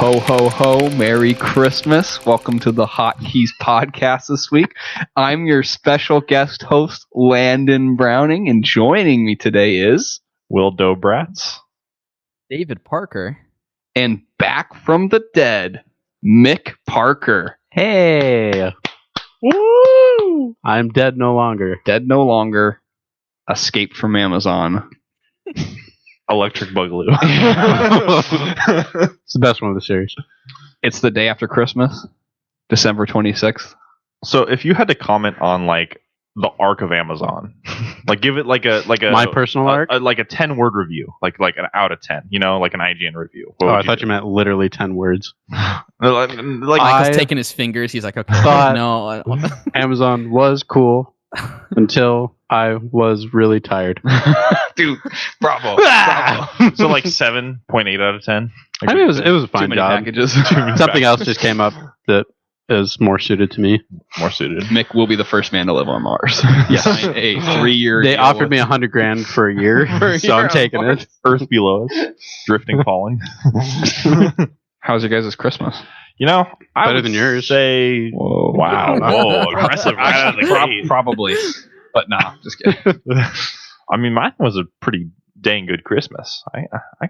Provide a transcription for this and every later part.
Ho, ho, ho. Merry Christmas. Welcome to the Hotkeys podcast this week. I'm your special guest host, Landon Browning, and joining me today is Wil Dobratz, David Parker, and back from the dead, Mick Parker. Hey! Woo! I'm dead no longer. Dead no longer. Escaped from Amazon. Electric Boogaloo. It's the best one of the series. It's the day after Christmas, December 26th. So if you had to comment on like the arc of Amazon, like give it like a My personal arc? like a 10-word review, like an out of 10, you know, like an IGN review. I thought you meant literally 10 words. like Michael's taking his fingers. He's like, okay, thought- no. I don't. Amazon was cool until I was really tired. Dude, bravo. Bravo. so like 7.8 out of 10. Like, I mean, it was a Too fine many job. packages. Something else just came up that is more suited to me. more suited. Mick will be the first man to live on Mars. Yes. Signed a 3-year They deal offered with- me $100,000 for a year, so I'm taking it. Earth below us, drifting, falling. How's your guys' Christmas? You know, I Better would than yours. Say, Whoa. wow, whoa, aggressive right out of the gate. Probably. But nah, just kidding. I mean, mine was a pretty dang good Christmas. I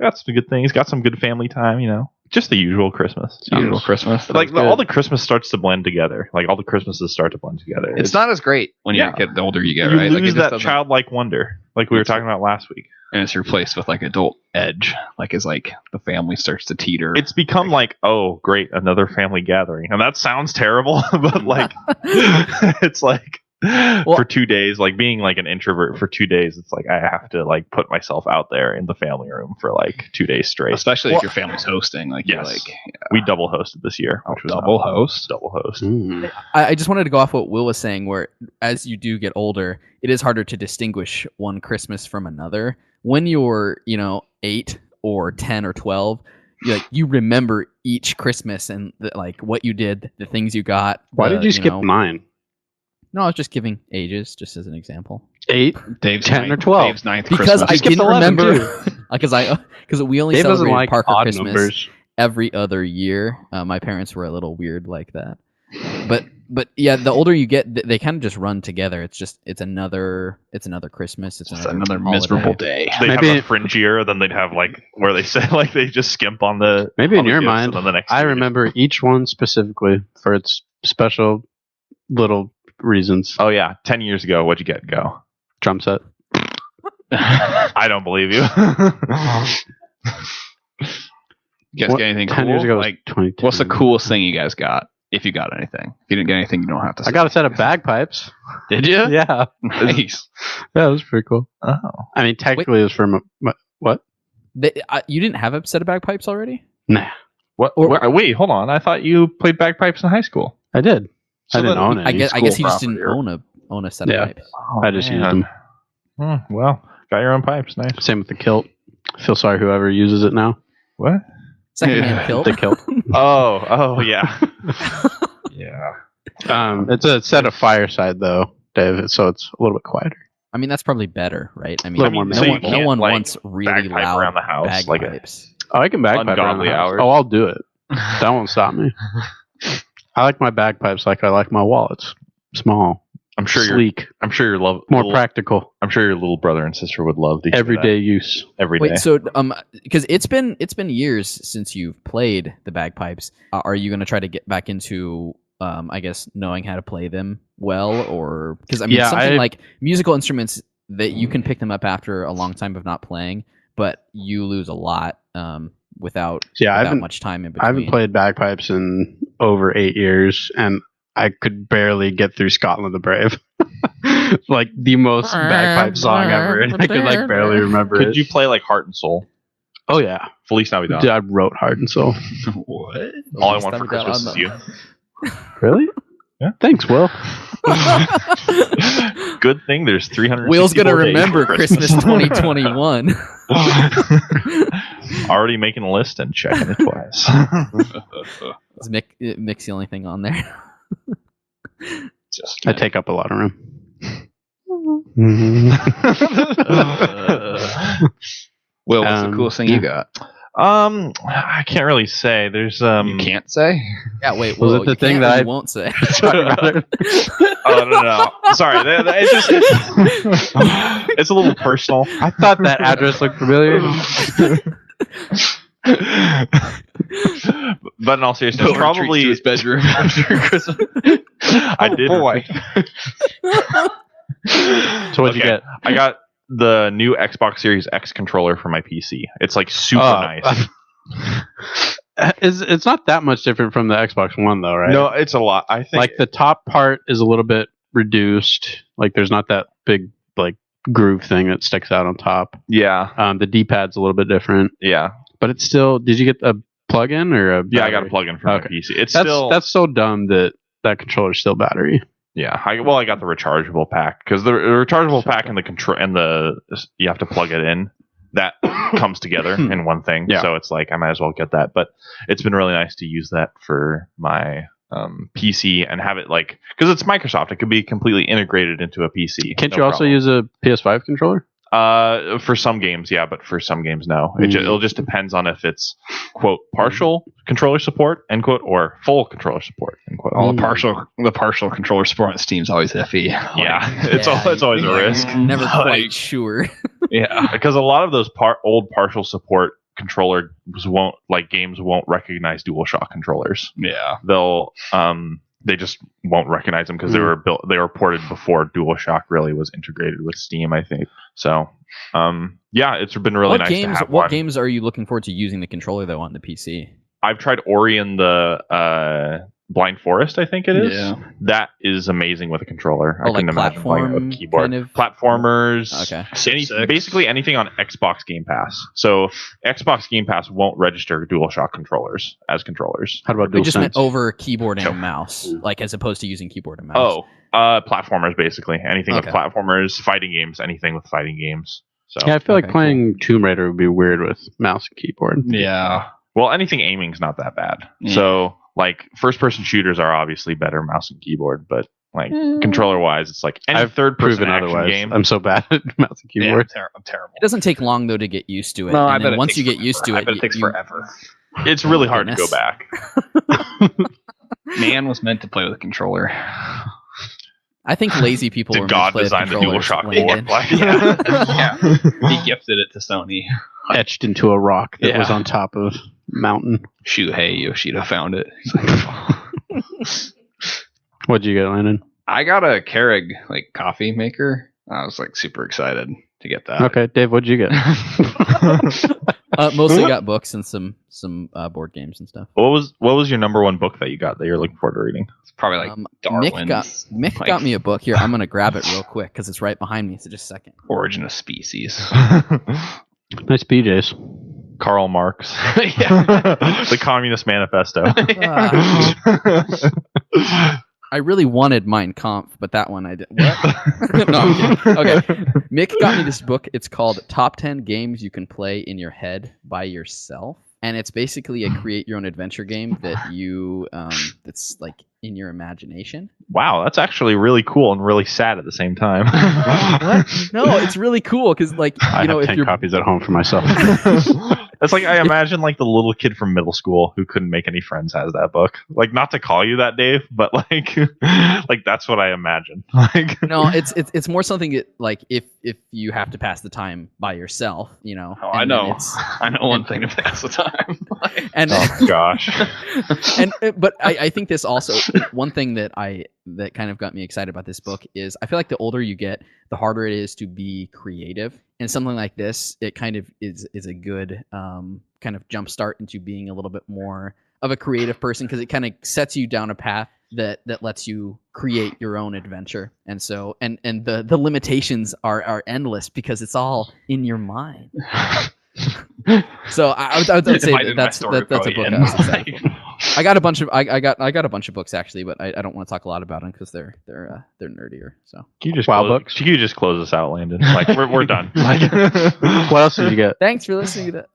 got some good things. Got some good family time. You know, just the usual Christmas. Usual Christmas. Like good. all the Christmas starts to blend together. Like all the Christmases start to blend together. It's not as great when you Yeah. get the older you get, you right? lose Like it just that doesn't- childlike wonder, like we were talking about last week. and it's replaced with like adult edge. Like as like the family starts to teeter. It's become like, oh, great, another family gathering, and that sounds terrible, but like, it's like. For 2 days, like being like an introvert for 2 days, it's like I have to like put myself out there in the family room for like 2 days straight. especially if your family's hosting. Like you're Yes. like We double hosted this year, which was double not- host? double host. Mm. I just wanted to go off what Will was saying, where as you do get older, it is harder to distinguish one Christmas from another. When you're, 8 or 10 or 12, you remember each Christmas and like what you did, the things you got. Why did you skip mine? No, I was just giving ages, just as an example. 8? Dave's 10 or ninth- 12. Dave's ninth Because Christmas. I skipped didn't 11 remember because we only Dave doesn't celebrated like Parker odd Christmas numbers. every other year. My parents were a little weird like that. But yeah, the older you get, they kind of just run together. It's another Christmas. It's It's another another miserable holiday. day. They'd Maybe- have a fringe year, then they'd have like where they say like they just skimp on the Maybe on in the your gifts, mind, and then the next I year- remember each one specifically for its special little reasons. Oh yeah, 10 years ago, what'd you get? Go. Drum set. I don't believe you. You guys What- get anything 10 cool? years ago was Like 22. what's the coolest thing you guys got? If you got anything. If you didn't get anything, you don't have to say. I got a set of bagpipes. Did you? Yeah. Nice. Yeah, it was pretty cool. Oh. I mean, technically it was from what? You didn't have a set of bagpipes already? Nah, What? Wait, hold on. I thought you played bagpipes in high school. I did. So I didn't then- own I any. guess he just property didn't or- own a set Yeah. of pipes. Oh, I just used man. them. Well, got your own pipes. Nice. Same with the kilt. Feel sorry whoever uses it now. What? Secondhand Yeah. kilt. The kilt. Oh, yeah. Yeah. It's a set of fireside though, Dave. So it's a little bit quieter. I mean, that's probably better, right? I mean, Little more no so you one, no can't, one like, wants really bagpipe loud around the house, like a- bagpipes. Oh, I can bagpipe around Ungodly the house. hours. Oh, I'll do it. That won't stop me. I like my bagpipes like I like my wallets. Small, I'm sure sleek, your more practical, I'm sure your little brother and sister would love to hear everyday use. that every day. Wait, so because it's been years since you've played the bagpipes, are you going to try to get back into I guess knowing how to play them well, or because I mean Yeah, something like musical instruments that you can pick them up after a long time of not playing, but you lose a lot without much time in between. I haven't played bagpipes in over 8 years, and I could barely get through Scotland the Brave. Like the most bagpipe song ever, and I could like barely remember Could it. you play like Heart and Soul? Oh yeah, Feliz Navidad. dude, I wrote Heart and Soul. What? All I want for Christmas is you. Really? Yeah. Thanks, Will. Good thing there's 300. Will's gonna remember Christmas 2021. Already making a list and checking it twice. Is Mick's the only thing on there? Just I take up a lot of room. Will, what's the Um, coolest thing you got? I can't really say. There's You can't say. Yeah, wait. Was Well, it the thing that I won't say? Oh no. Sorry, it's a little personal. I thought that address looked familiar. But in all seriousness, probably to his bedroom after Christmas. I did. Boy. So what'd you get? I got the new Xbox Series X controller for my PC. It's like super nice. It's not that much different from the Xbox One though, right? No, it's a lot. I think Like the top part is a little bit reduced. Like there's not that big like groove thing that sticks out on top. Yeah. The D-pad's a little bit different. Yeah. But it's still. Did you get a plug-in or a? Battery? Yeah, I got a plug-in for my PC. That's so dumb that controller's still battery. Yeah, I got the rechargeable pack because the rechargeable pack and the control and you have to plug it in. That comes together in one thing. Yeah. So it's like I might as well get that. But it's been really nice to use that for my PC and have it like because it's Microsoft. It could be completely integrated into a PC. Can't you also use a PS5 controller? For some games, yeah, but for some games, no. It'll just depends on if it's quote partial controller support end quote or full controller support end quote. All the partial controller support on Steam's always iffy. Yeah, it's always a risk. Never quite sure. Yeah, because a lot of those old partial support controllers games won't recognize DualShock controllers. Yeah, they'll they just won't recognize them because they were ported before DualShock really was integrated with Steam, I think. So, yeah, it's been really nice to have What games are you looking forward to using the controller though on the PC? I've tried Ori and the Blind Forest, I think it is. Yeah. That is amazing with a controller. I couldn't imagine playing it with a keyboard. Kind of? Platformers. Okay. Basically anything on Xbox Game Pass. So Xbox Game Pass won't register DualShock controllers as controllers. How about We just DualSense? meant over keyboard and mouse, like as opposed to using keyboard and mouse. Platformers basically. Anything with Okay. platformers, fighting games, anything with fighting games. So Yeah, I feel like Okay, playing Tomb Raider would be weird with mouse and keyboard. yeah. well, anything aiming's not that bad. Yeah. So like first-person shooters are obviously better mouse and keyboard, but like controller-wise, it's like any I've third-person proven action otherwise. game. I'm so bad at mouse and keyboard. I'm terrible. It doesn't take long though to get used to it. No, and I then bet once you get used to it, I bet it takes forever. It's really hard to go goodness. back. Man was meant to play with a controller. I think lazy people Did were God meant to play design the with controllers, DualShock Landon. 4? Like, Yeah. He gifted it to Sony. Etched into a rock that Yeah. was on top of a mountain. Shuhei Yoshida found it. He's like, What'd you get, Landon? I got a Keurig coffee maker. I was super excited to get that. Okay, Dave, what'd you get? Mostly got books and some board games and stuff. what was your number one book that you got that you're looking forward to reading? It's probably Darwin's Mick got me a book here. I'm gonna grab it real quick because it's right behind me. So just a second. Origin of Species. Nice PJs. Karl Marx. The Communist Manifesto. I really wanted Mein Kampf, but that one I didn't. What? No, I'm kidding. Okay. Mick got me this book. It's called Top 10 Games You Can Play in Your Head by Yourself. And it's basically a create your own adventure game that you that's like in your imagination. Wow, that's actually really cool and really sad at the same time. What? No, it's really cool because I have if 10 you're copies at home for myself. It's like I imagine the little kid from middle school who couldn't make any friends has that book. Not to call you that, Dave, but that's what I imagine. No, it's more something that if you have to pass the time by yourself, Oh, I know. I know one thing to pass the time. And oh gosh. But I think this also one thing that kind of got me excited about this book is I feel like the older you get, the harder it is to be creative. And something like this, it kind of is a good kind of jumpstart into being a little bit more of a creative person because it kind of sets you down a path that lets you create your own adventure. And so and the limitations are endless because it's all in your mind. So I would say that's a book I was excited for. I got a bunch of books actually, but I don't want to talk a lot about them because they're nerdier. So Can you just books? Can you just close us out, Landon? We're done. What else did you get? thanks for listening to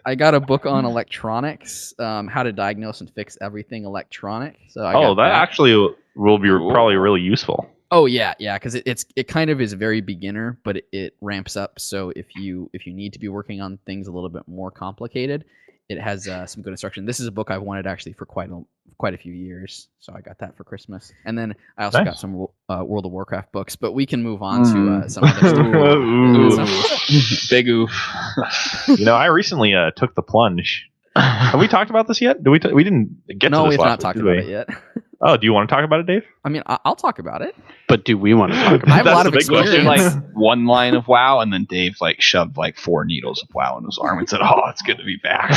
I got a book on electronics, how to diagnose and fix everything electronic. So I got that actually will be probably really useful. Oh yeah, because it kind of is very beginner, but it ramps up. So if you need to be working on things a little bit more complicated, it has some good instruction. This is a book I've wanted actually for quite a few years, so I got that for Christmas. And then I also got some World of Warcraft books, but we can move on to some other stuff. Big oof. I recently took the plunge. Have we talked about this yet? We didn't get to this. No, we have last not talked about it yet. Oh, do you want to talk about it, Dave? I mean, I'll talk about it. But do we want to talk about I have it? a lot of There's experience. like one line of WoW, and then Dave like shoved like 4 needles of WoW in his arm and said, "Oh, it's good to be back."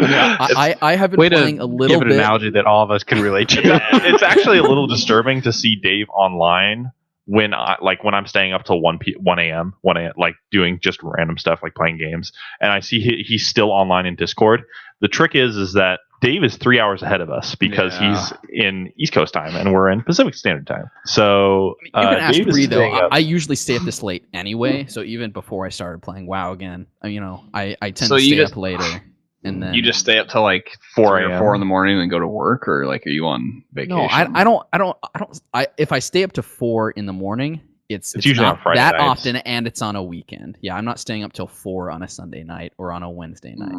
I have been playing a little give bit. an analogy that all of us can relate to. It's actually a little disturbing to see Dave online when I'm staying up till 1 a.m., like doing just random stuff like playing games, and I see he's still online in Discord. The trick is that Dave is 3 hours ahead of us because he's in East Coast time and we're in Pacific Standard Time. So you can ask Dave Bree is though. staying up. I usually stay up this late anyway. So even before I started playing WoW again, I tend So to you stay just- up later. And then You just stay up till like 4 3 or 4 in the morning and then go to work, or like are you on vacation? no, I don't. If I stay up to 4 in the morning, it's usually not on Friday that nights. often, and it's on a weekend. Yeah, I'm not staying up till 4 on a Sunday night or on a Wednesday night.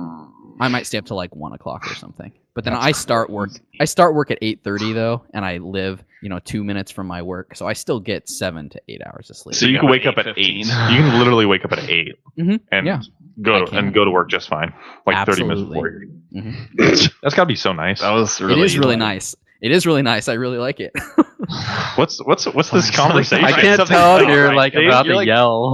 I might stay up till like 1 o'clock or something. But then I start work. I start work at 8:30 though, and I live 2 minutes from my work, so I still get 7 to 8 hours of sleep. So you can wake up at 8. 8:15. You can literally wake up at 8 Mhm, and yeah. go I can. to work just fine. Like 30 minutes Absolutely. before you. Mhm. That's got to be so nice. That was It really is really nice. It is really nice. I really like it. What's this conversation? I can't Something- tell if oh, you're right, like Dave, about you're to like- yell.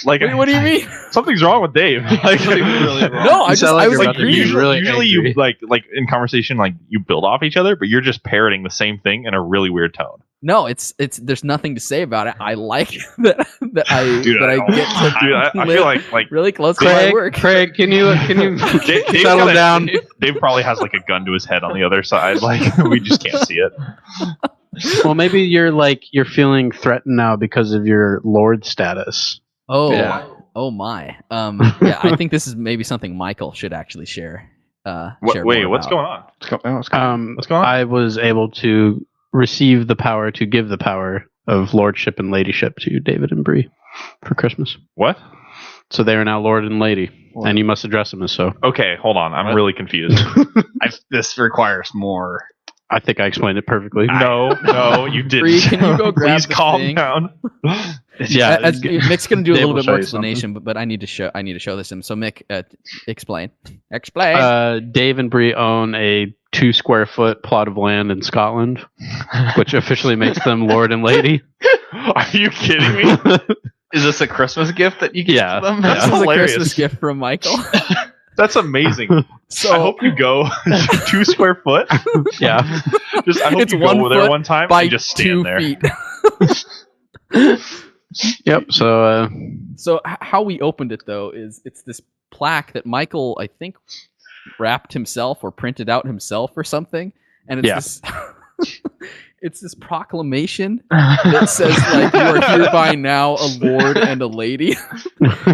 like, Wait, what do you mean? something's wrong with Dave. Like, really wrong. No, I sound like was you're about to agreeing. be really usually angry. you like in conversation like you build off each other, but you're just parroting the same thing in a really weird tone. No, it's there's nothing to say about it. I like that I Dude, get to Dude, I live feel like really close to my work. Craig, can you Dave settle gotta- down? Dave probably has like a gun to his head on the other side. Like we just can't see it. Well, maybe you're feeling threatened now because of your lord status. Oh, Yeah. oh my. Yeah, I think this is maybe something Michael should actually share. Share Wait, more what's about. going on? What's going on? What's going on? I was able to receive the power to give the power of lordship and ladyship to David and Bree for Christmas. What? So they are now lord and lady, and you must address them as so. Okay, hold on. I'm really confused. This requires more. I think I explained it perfectly. No, you didn't. Bree, can you go grab Please the calm thing? down. Yeah, Mick's gonna do a Dave little will bit show more you something. explanation, but I need to show this to him. So Mick, explain. Explain. Dave and Bree own a 2 square foot plot of land in Scotland, which officially makes them lord and lady. Are you kidding me? Is this a Christmas gift that you give Yeah. to them? this that's is a hilarious. Christmas gift from Michael. That's amazing. So I hope you go 2 square foot. Yeah. I hope It's you 1 go there foot one time by and just stand 2 there. feet. Yep. So So how we opened it though is it's this plaque that Michael I think wrapped himself or printed out himself or something, and it's Yeah. this it's this proclamation that says like you are hereby now a lord and a lady.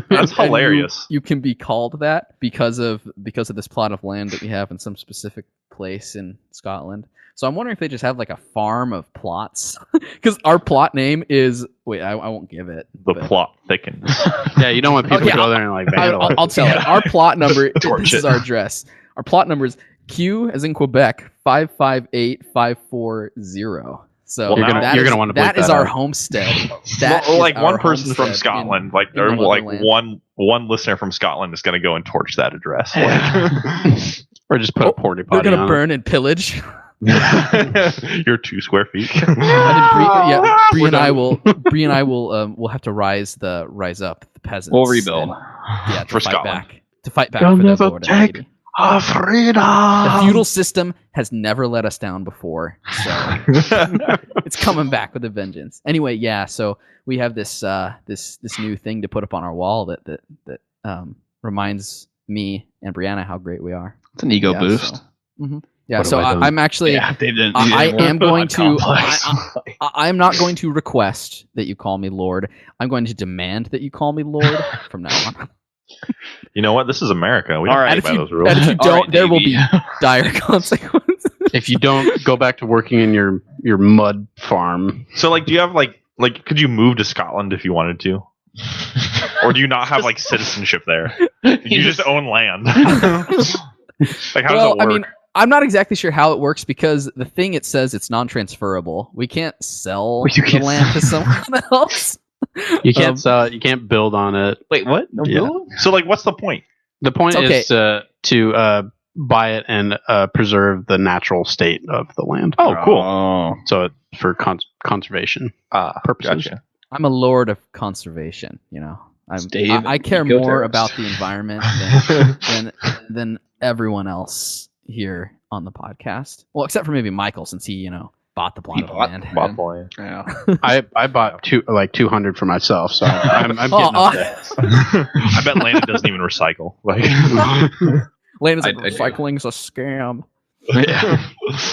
That's And hilarious. You can be called that because of this plot of land that we have in some specific place in Scotland. So I'm wondering if they just have like a farm of plots because our plot name is I won't give it. The but- plot thickens. yeah, you don't want people Okay, to go there and like vandalize. I'll tell it. Our plot number. Torch This is it. our address. Our plot number is Q as in Quebec 558540. So Well, now- you're gonna wanna bleep that is that our out. homestead. That Well, is like one our person from homestead Scotland, in or the like motherland. one listener from Scotland is going to go and torch that address. Like, Or just put a porta They're potty gonna on burn and pillage. you're 2 square feet. And then Bree and I will we'll have to rise up the peasants. We'll rebuild. Yeah, For to fight Scotland. back. To fight back You'll for the never Lord and take Lady. freedom. The feudal system has never let us down before, so it's coming back with a vengeance. Anyway, yeah. So we have this this new thing to put up on our wall that reminds me and Brianna how great we are. It's an ego Yeah, boost. So, yeah. What So have I done? I'm actually Dave didn't. I am going to. Complex. I'm not going to request that you call me Lord. I'm going to demand that you call me Lord from now on. You know what? This is America. We All don't right. play by those rules. And if you All don't, right, there will Davey. be dire consequences. If you don't go back to working in your your mud farm. So like, do you have like could you move to Scotland if you wanted to? Or do you not have like citizenship there? You just own land. Like, how does that work? I mean, I'm not exactly sure how it works because the thing it says it's non-transferable. We can't sell the land to someone else. You can't sell it. You can't build on it. Wait, what? No build? So like, what's the point? The point is to buy it and preserve the natural state of the land. Oh, cool. So for conservation purposes. Gotcha. I'm a lord of conservation. You know, I care more about the environment than everyone else here on the podcast. Well, except for maybe Michael, since he bought the plot of land. Bought the land. Yeah. I bought 200 for myself, so I'm getting up there. I bet Landon doesn't even recycle. Like, Landon's like, recycling's a scam. Yeah.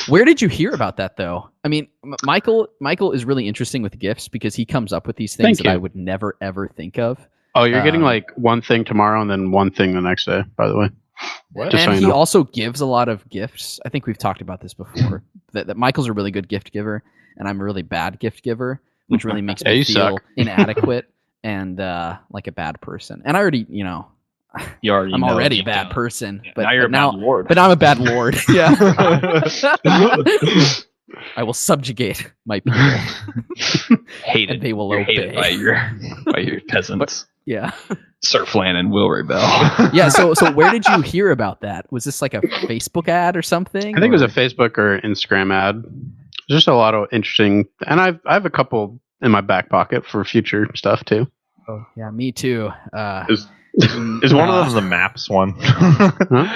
Where did you hear about that, though? I mean, Michael is really interesting with gifts because he comes up with these things that I would never ever think of. Oh, you're getting like one thing tomorrow and then one thing the next day, by the way. What? And he also gives a lot of gifts. I think we've talked about this before. that Michael's a really good gift giver, and I'm a really bad gift giver, which really makes me feel inadequate and like a bad person. And I already, I'm already a bad person, but now you're a bad lord. But I'm a bad lord. Yeah. I will subjugate my people. Hated. And they will obey. By your peasants. Yeah. Surfland and Will rebel. Yeah, so where did you hear about that? Was this like a Facebook ad or something? I think it was a Facebook or Instagram ad. Just a lot of interesting, and I have a couple in my back pocket for future stuff too. Oh yeah, me too. Is one of them the maps one?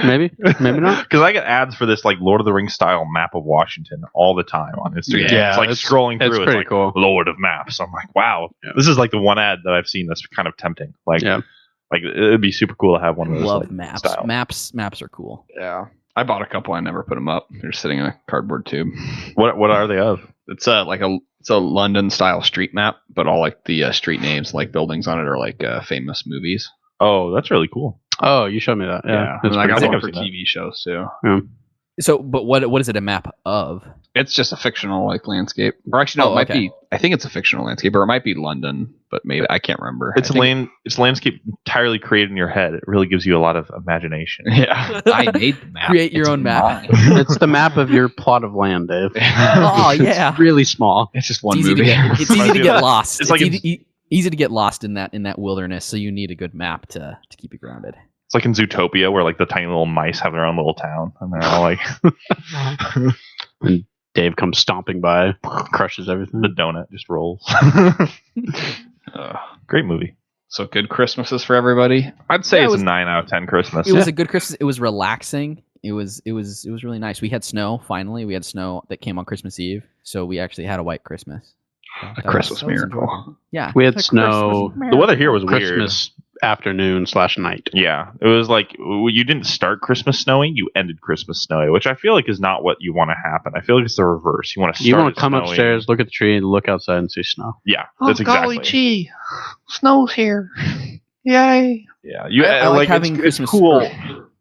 Maybe not. Because I get ads for this like Lord of the Rings style map of Washington all the time on Instagram. Yeah, it's like scrolling through. It's pretty like, cool. Lord of Maps. I'm like, wow, this is like the one ad that I've seen that's kind of tempting. Like, like it'd be super cool to have one of those. Love like, maps. style. Maps are cool. Yeah, I bought a couple. I never put them up. They're just sitting in a cardboard tube. What are they of? It's a London style street map, but all like the street names, like buildings on it, are like famous movies. Oh, that's really cool. Oh, you showed me that. Yeah. And I got one I've for seen TV shows too. Yeah. So, but what is it a map of? It's just a fictional like landscape, or actually, no, it might be. I think it's a fictional landscape, or it might be London, but maybe I can't remember. It's It's landscape entirely created in your head. It really gives you a lot of imagination. Yeah, I made the map. Create your own map. It's the map of your plot of land, Dave. Oh yeah, it's really small. It's just one movie. It's easy to get lost. It's like easy to get lost in that wilderness, so you need a good map to keep you grounded. It's like in Zootopia where like the tiny little mice have their own little town and they're all like and Dave comes stomping by, crushes everything. The donut just rolls. Great movie. So good Christmases for everybody. I'd say it's a 9 out of 10 Christmas. It was a good Christmas. It was relaxing. It was really nice. We had snow finally. We had snow that came on Christmas Eve, so we actually had a white Christmas. A Christmas miracle. Yeah, we had snow. The weather here was Christmas afternoon/night. Yeah, it was like you didn't start Christmas snowing, you ended Christmas snowy, which I feel like is not what you want to happen. I feel like it's the reverse. You want to come upstairs, look at the tree, and look outside and see snow. Yeah, that's exactly. Golly gee, snow's here! Yay! Yeah, I like having Christmas cool.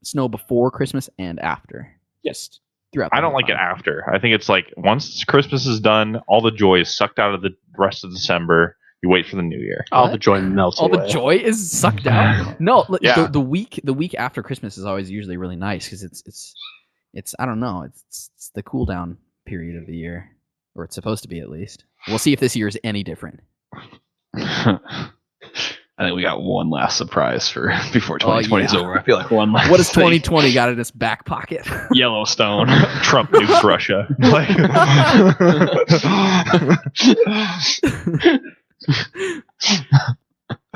Snow before Christmas and after. Just throughout. I don't like it after. I think it's like once Christmas is done, all the joy is sucked out of the rest of December. You wait for the new year. All the joy melts away. All the joy is sucked out. No, the week after Christmas is always usually really nice because it's I don't know, it's the cool down period of the year, or it's supposed to be at least. We'll see if this year is any different. I think we got one last surprise for before 2020 is over. I feel like one last. What has 2020 got in its back pocket? Yellowstone. Trump nukes Russia.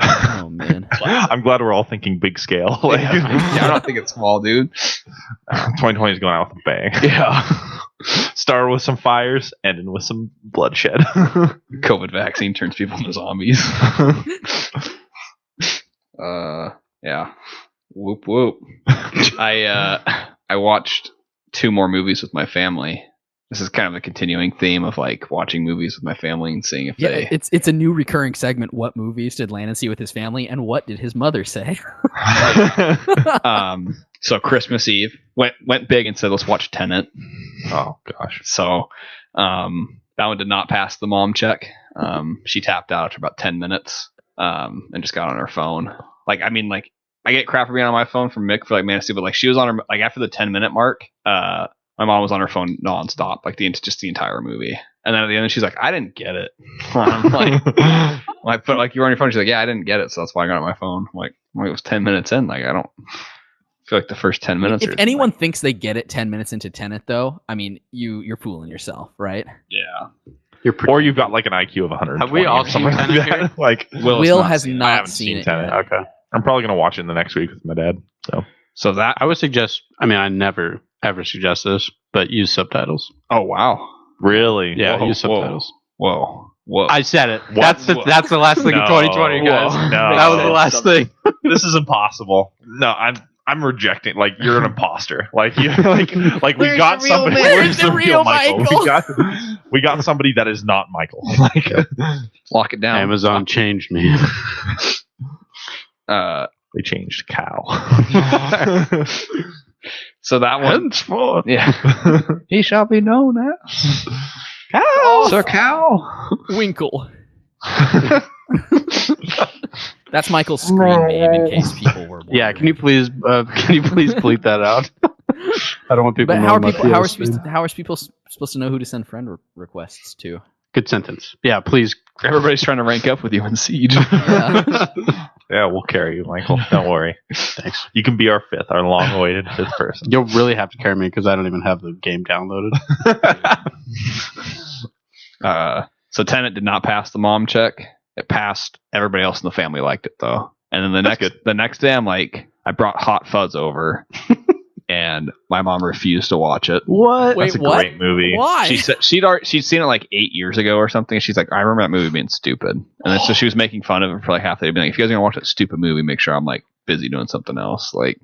Oh man! I'm glad we're all thinking big scale. I don't think it's small, dude. 2020 is going out with a bang. Yeah. Start with some fires, ending with some bloodshed. COVID vaccine turns people into zombies. Yeah. Whoop whoop. I watched 2 more movies with my family. This is kind of a continuing theme of like watching movies with my family and seeing if they. It's a new recurring segment. What movies did Landon see with his family, and what did his mother say? So Christmas Eve went big and said, "Let's watch Tenet." Oh gosh. So that That one did not pass the mom check. She tapped out after about 10 minutes and just got on her phone. Like, I mean, like, I get crap for being on my phone from Mick for like Man of Steel, but like she was on her, like after the 10-minute mark, my mom was on her phone nonstop, like just the entire movie. And then at the end, she's like, I didn't get it. I'm like, but like, you were on your phone. She's like, yeah, I didn't get it. So that's why I got on my phone. I'm like, well, it was 10 minutes in. Like, I don't feel like the first 10 minutes. If anyone thinks they get it 10 minutes into Tenet, though, I mean, you're fooling yourself, right? Yeah. Or you've got like an IQ of 100. Have we all seen Tenet here? Like, Will has not seen it. Tenet. Yet. Okay. I'm probably going to watch it the next week with my dad. So that I would suggest. I mean, I never ever suggest this, but use subtitles. Oh wow. Really? Yeah, use subtitles. Whoa. I said it. That's the last thing of 2020, guys. No. That was the last thing. This is impossible. No, I'm rejecting. Like, you're an imposter. Like, you like we got somebody. Where's the real Michael? We got somebody that is not Michael. Like, Lock it down. Amazon changed me. they changed cow. So that one. Henceforth. Yeah. He shall be known as Cow. Sir Cow. Winkle. That's Michael's screen name in case people were wondering. Yeah, can you please bleep that out? I don't want people. But knowing my how are people supposed to know who to send friend requests to? Good sentence. Yeah, please. Everybody's trying to rank up with you in Siege. Yeah. Yeah, we'll carry you, Michael. Don't worry. Thanks. You can be our fifth, our long-awaited fifth person. You'll really have to carry me because I don't even have the game downloaded. So Tenet did not pass the mom check. It passed. Everybody else in the family liked it though. And then the next day, I'm like, I brought Hot Fuzz over, and my mom refused to watch it. What? Wait, That's a what? great movie. Why? She said she'd seen it like 8 years ago or something. And she's like, I remember that movie being stupid. And then so she was making fun of it for like half the day, being like, if you guys are gonna watch that stupid movie, make sure I'm like busy doing something else. Like,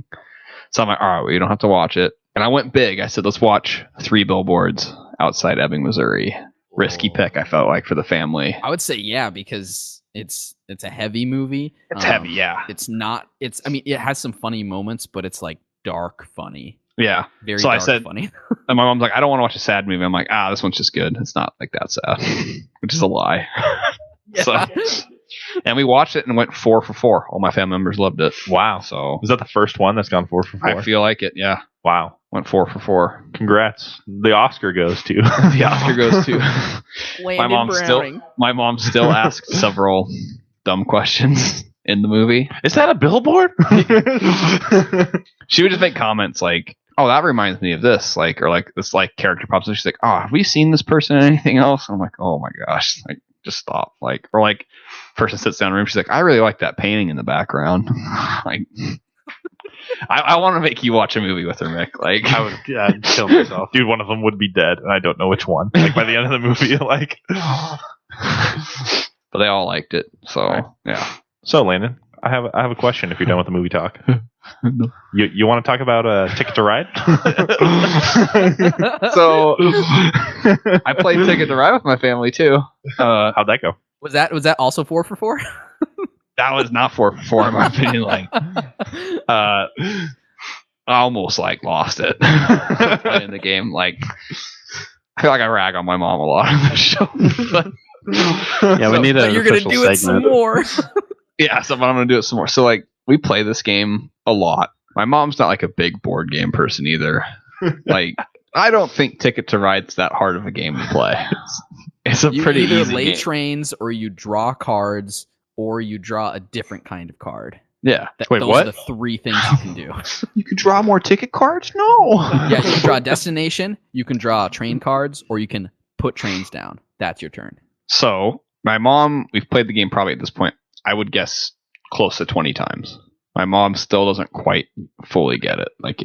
so I'm like, all right, well, you don't have to watch it. And I went big. I said, let's watch 3 Billboards outside Ebbing, Missouri. Risky pick, I felt like, for the family. I would say yeah, because it's a heavy movie. It's heavy, yeah. It's not. I mean, it has some funny moments, but it's like dark funny. Yeah. Very So dark I said, funny. and my mom's like, I don't want to watch a sad movie. I'm like, this one's just good. It's not like that sad, which is a lie. Yeah. So, and we watched it and went 4 for 4. All my family members loved it. Wow. So Was that the first one that's gone 4 for 4? I feel like it. Yeah. Wow. Went 4 for 4. Congrats. The Oscar goes to. The Oscar goes to Landon Browning. My mom still asked several dumb questions in the movie. Is that a billboard? She would just make comments like, oh, that reminds me of this, like, or like this like character pops up. She's like, oh, have we seen this person in anything else? And I'm like, oh my gosh, like, just stop. Like, or like, person sits down in the room, she's like, I really like that painting in the background. Like, I want to make you watch a movie with her, Mick. Like, I'd kill myself. Dude, one of them would be dead, and I don't know which one. Like, by the end of the movie, like. But they all liked it, so Right. yeah. So, Landon, I have a question. If you're done with the movie talk, you want to talk about Ticket to Ride? So I played Ticket to Ride with my family too. How'd that go? Was that also 4 for 4? That was not 4 for 4 in my opinion. Like, I almost like lost it playing the game. Like, I feel like I rag on my mom a lot on the show. But, Yeah, we need But an you're gonna official do it some segment. more. yeah, so I'm gonna do it some more. So like, we play this game a lot. My mom's not like a big board game person either. Like, I don't think Ticket to Ride's that hard of a game to play. It's a You pretty either easy lay game. trains, or you draw cards, or you draw a different kind of card. Yeah. Wait, those what? are the 3 things you can do. You can draw more ticket cards? No. Yeah, you can draw a destination, you can draw train cards, or you can put trains down. That's your turn. So my mom, we've played the game probably at this point, I would guess close to 20 times. My mom still doesn't quite fully get it. Like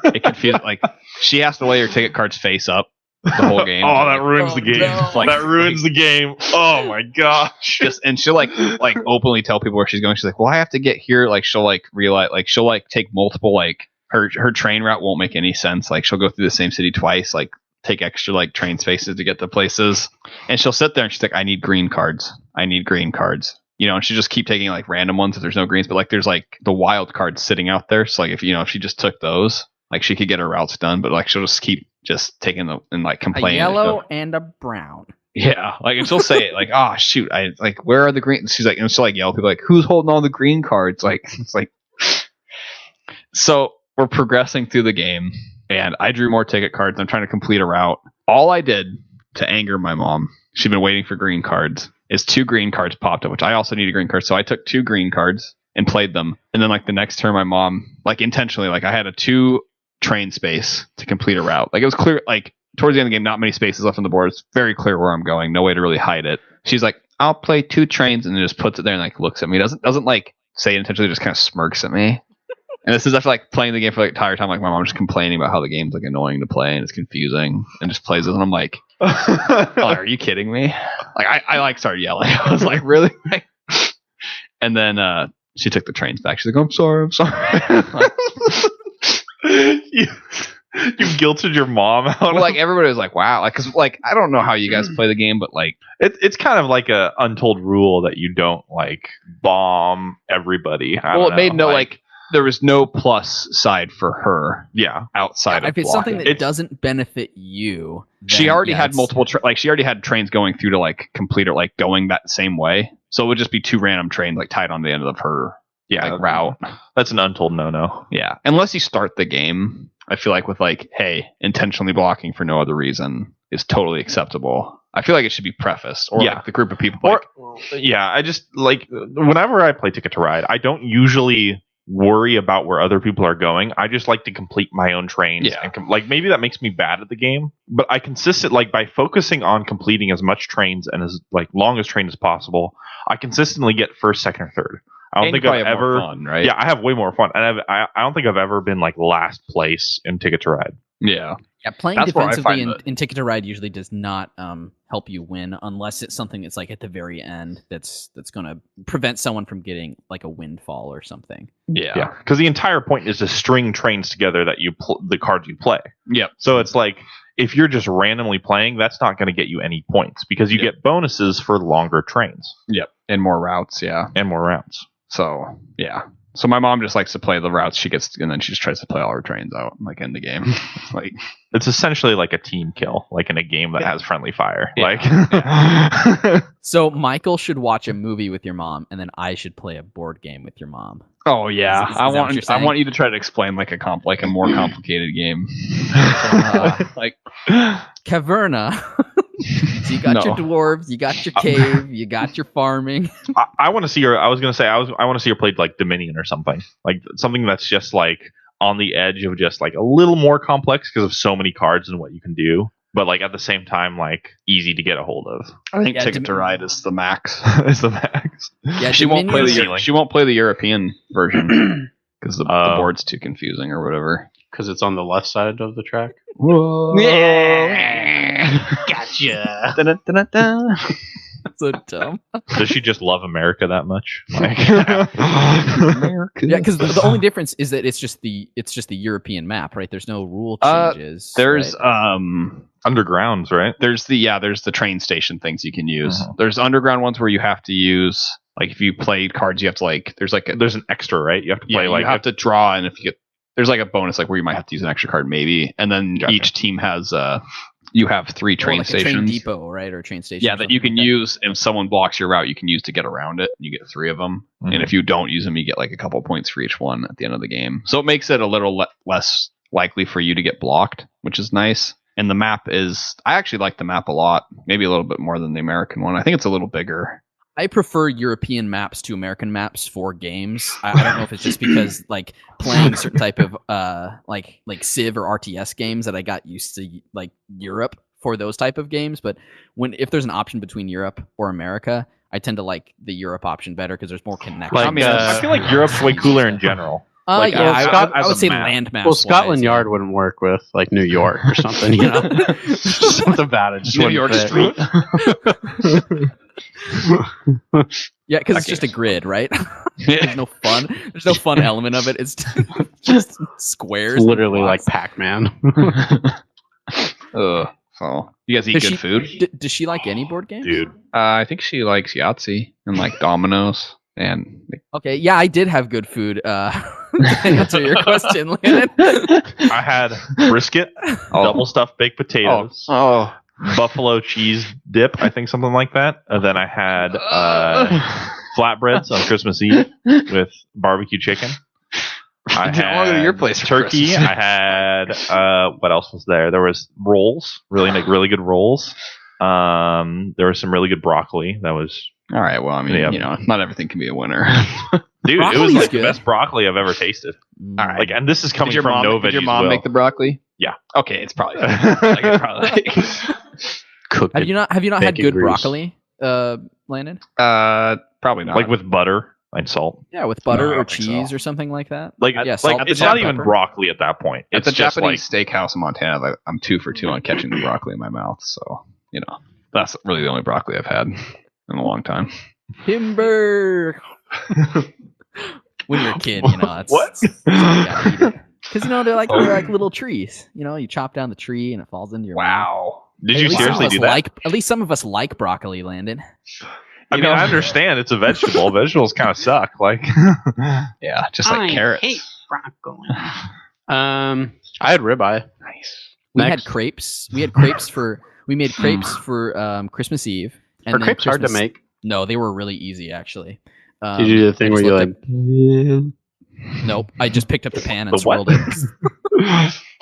it confuses. Like, she has to lay her ticket cards face up the whole game. Oh, that ruins Oh, the game. no. Like- That ruins the game. Oh my gosh. And she'll like openly tell people where she's going. She's like, well, I have to get here. Like, she'll like realize, like, she'll like take multiple, like, her train route won't make any sense. Like, she'll go through the same city twice, like take extra like train spaces to get to places. And she'll sit there and she's like, I need green cards. I need green cards. You know, and she just keep taking like random ones if there's no greens, but like there's like the wild cards sitting out there. So like if she just took those, like she could get her routes done, but like she'll just keep just taking the and like A complaining. yellow and a brown. Yeah, like and she'll say it like, "Oh shoot, I like where are the green?" She's like, and she'll like yell at people like, "Who's holding all the green cards?" Like it's like. So we're progressing through the game, and I drew more ticket cards. I'm trying to complete a route. All I did to anger my mom, she'd been waiting for green cards, is 2 green cards popped up, which I also need a green card. So I took 2 green cards and played them. And then like the next turn, my mom, like intentionally, like I had a 2 train space to complete a route. Like it was clear, like towards the end of the game, not many spaces left on the board. It's very clear where I'm going. No way to really hide it. She's like, I'll play 2 trains, and then just puts it there and like looks at me. Doesn't like say it intentionally, just kind of smirks at me. And this is after like playing the game for like the entire time. Like my mom's just complaining about how the game's like annoying to play and it's confusing, and just plays it. And I'm like, oh, are you kidding me? Like I like started yelling. I was like, really? And then she took the trains back. She's like, I'm sorry. you guilted your mom out. Well, like everybody was like, wow. Like, cause like I don't know how you guys play the game, but like it's kind of like a untold rule that you don't like bomb everybody. Well, it made no like there was no plus side for her. Yeah, outside of if it's blocking. something that doesn't benefit you, she already had multiple like she already had trains going through to like complete it, like going that same way. So it would just be 2 random trains like tied on the end of her like, route. That's an untold no. Yeah, unless you start the game, I feel like with like, hey, intentionally blocking for no other reason is totally acceptable. I feel like it should be prefaced, or like the group of people. I just like whenever I play Ticket to Ride, I don't usually worry about where other people are going. I just like to complete my own trains. Yeah. And like maybe that makes me bad at the game, but I like by focusing on completing as much trains and as like long as train as possible, I consistently get first, second, or third. I don't think I've ever fun, right? Yeah, I have way more fun, and I don't think I've ever been like last place in Ticket to Ride. Yeah. Yeah, playing defensively in Ticket to Ride usually does not help you win unless it's something that's like at the very end that's going to prevent someone from getting like a windfall or something. Yeah, because the entire point is to string trains together that the cards you play. Yep. So it's like if you're just randomly playing, that's not going to get you any points because you get bonuses for longer trains. Yep, and more routes. Yeah, and more routes. So yeah. So my mom just likes to play the routes she gets, and then she just tries to play all her trains out, like in the game. Like it's essentially like a team kill, like in a game that has friendly fire. Yeah. Like, so Michael should watch a movie with your mom, and then I should play a board game with your mom. Oh yeah, Is I want you to try to explain like a more complicated game, like Caverna. So you got your dwarves, you got your cave, you got your farming. I want to see her. I was gonna say I want to see her play like Dominion or something, like something that's just like on the edge of just like a little more complex because of so many cards and what you can do, but like at the same time like easy to get a hold of. I think Ticket to Ride is the max. Is the max. Yeah, she won't play the European version because the board's too confusing or whatever. Because it's on the left side of the track. Whoa. Gotcha. Dun-dun-dun-dun. So dumb. Does she just love America that much? Like, America. Yeah, because the only difference is that it's just the European map, right? There's no rule changes. There's undergrounds, right? There's the train station things you can use. There's underground ones where you have to use like if you play cards, you have to like there's an extra, right? You have to play you have to draw, and if you get there's like a bonus like where you might have to use an extra card maybe, and then each team has you have 3 train stations. A train depot, right, or a train station. Yeah, that you can use if someone blocks your route. You can use to get around it. You get 3 of them, and if you don't use them, you get like a couple points for each one at the end of the game. So it makes it a little less likely for you to get blocked, which is nice. And the map is I actually like the map a lot, maybe a little bit more than the American one. I think it's a little bigger. I prefer European maps to American maps for games. I don't know if it's just because like playing certain type of like Civ or RTS games that I got used to like Europe for those type of games. But if there's an option between Europe or America, I tend to like the Europe option better because there's more connection. Like, I feel like Europe's way cooler in general. I would say land maps. Well, Scotland Yard wouldn't work with like New York or something, you know. Something about it. Just New York Street. Yeah, because it's just a grid, right? There's no fun element of it. It's just squares. It's literally like Pac-Man. So you guys eat good food? Does she like any board games? Dude, I think she likes Yahtzee and like dominoes and. Okay, yeah, I did have good food to answer your question, Landon. I had brisket, double stuffed baked potatoes, buffalo cheese dip, I think something like that. And then I had flatbreads on Christmas Eve with barbecue chicken. I had your place for turkey. Christmas. I had what else was there? There was rolls, really good rolls. There was some really good broccoli. That was all right. Well, I mean, not everything can be a winner. Dude, Broccoli's it was like good. the best broccoli I've ever tasted. All right. Like, and this is coming Did your from mom, no did your veggies mom Will. make the broccoli? Yeah. Okay, it's probably Cooked. Have you not had bacon good grease. broccoli, Landon? probably not. Like with butter and salt. Yeah, with butter No, I or don't think cheese so. or something like that. Like, Yeah, salt, it's salt, not even pepper. broccoli at that point. At It's the just like Japanese steakhouse in Montana, I'm 2 for 2 on catching the broccoli in my mouth. So that's really the only broccoli I've had in a long time. Timber. When you're a kid, that's What? Because they're like little trees. You chop down the tree and it falls into your mouth. Wow. Did Hey, you at least some of seriously us do that? At least some of us like broccoli, Landon. I mean, I understand it's a vegetable. Vegetables kind of suck. Like, Yeah, just like carrots. hate broccoli. I had ribeye. Nice. We Next. had crepes. We made crepes for Christmas Eve. And Are then crepes hard to Christmas- make? No, they were really easy actually. Did you do the thing I where just you looked like? Nope. I just picked up the pan and The what? swirled it.